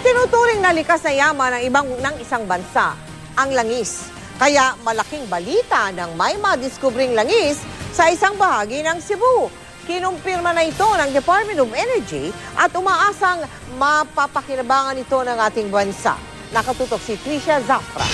Itinuturing na likas na yaman ng isang bansa, ang langis. Kaya malaking balita ng may madiskubring langis sa isang bahagi ng Cebu. Kinumpirma na ito ng Department of Energy at umaasang mapapakinabangan ito ng ating bansa. Nakatutok si Tricia Zafra.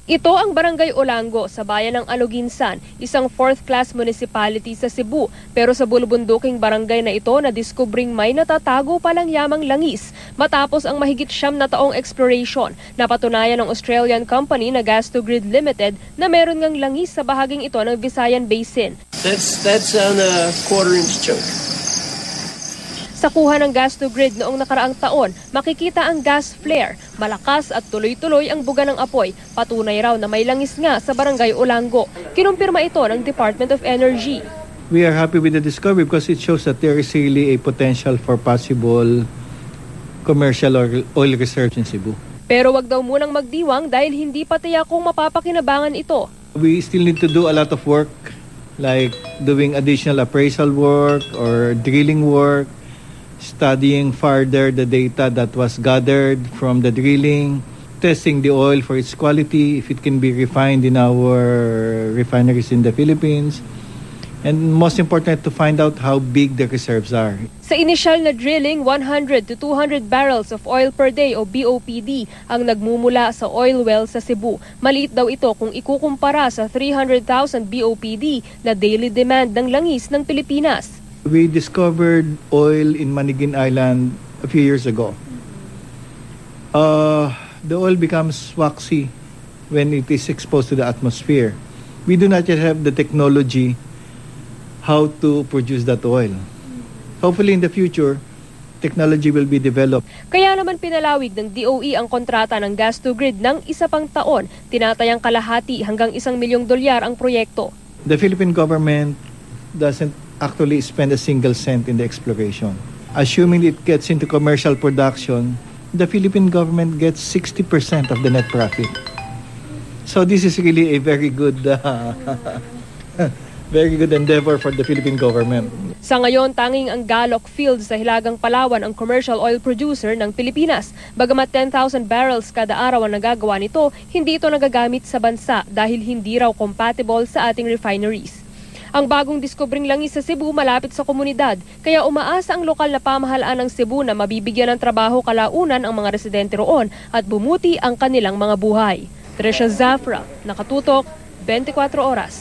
Ito ang Barangay Olango sa bayan ng Aloginsan, isang 4th-class municipality sa Cebu. Pero sa bulubunduking barangay na ito, nadiskubring may natatago palang yamang langis matapos ang mahigit 9 na taong exploration. Napatunayan ng Australian company na Gas2Grid Limited na meron ngang langis sa bahaging ito ng Visayan Basin. That's on a quarter-inch chunk. Sa kuha ng Gas2Grid noong nakaraang taon, makikita ang gas flare. Malakas at tuloy-tuloy ang buga ng apoy. Patunay raw na may langis nga sa Barangay Olango. Kinumpirma ito ng Department of Energy. We are happy with the discovery because it shows that there is really a potential for possible commercial oil reserves in Cebu. Pero wag daw munang magdiwang dahil hindi pa tiyak kung mapapakinabangan ito. We still need to do a lot of work like doing additional appraisal work or drilling work, studying further the data that was gathered from the drilling, testing the oil for its quality, if it can be refined in our refineries in the Philippines, and most important to find out how big the reserves are. Sa initial na drilling, 100 to 200 barrels of oil per day o BOPD ang nagmumula sa oil well sa Cebu. Maliit daw ito kung ikukumpara sa 300,000 BOPD na daily demand ng langis ng Pilipinas. We discovered oil in Manigin Island a few years ago. The oil becomes waxy when it is exposed to the atmosphere. We do not yet have the technology how to produce that oil. Hopefully in the future, technology will be developed. Kaya naman pinalawig ng DOE ang kontrata ng Gas2Grid ng isa pang taon. Tinatayang kalahati hanggang $1 milyong ang proyekto. The Philippine government doesn't actually spend a single cent in the exploration. Assuming it gets into commercial production, the Philippine government gets 60% of the net profit. So this is really a very good endeavor for the Philippine government. Sa ngayon, tanging ang Galok Field sa Hilagang Palawan ang commercial oil producer ng Pilipinas. Bagamat 10,000 barrels kada araw ang nagagawa nito, hindi ito nagagamit sa bansa dahil hindi raw compatible sa ating refineries. Ang bagong diskubring langis sa Cebu malapit sa komunidad, kaya umaasa ang lokal na pamahalaan ng Cebu na mabibigyan ng trabaho kalaunan ang mga residente roon at bumuti ang kanilang mga buhay. Tricia Zafra, Nakatutok, 24 Oras.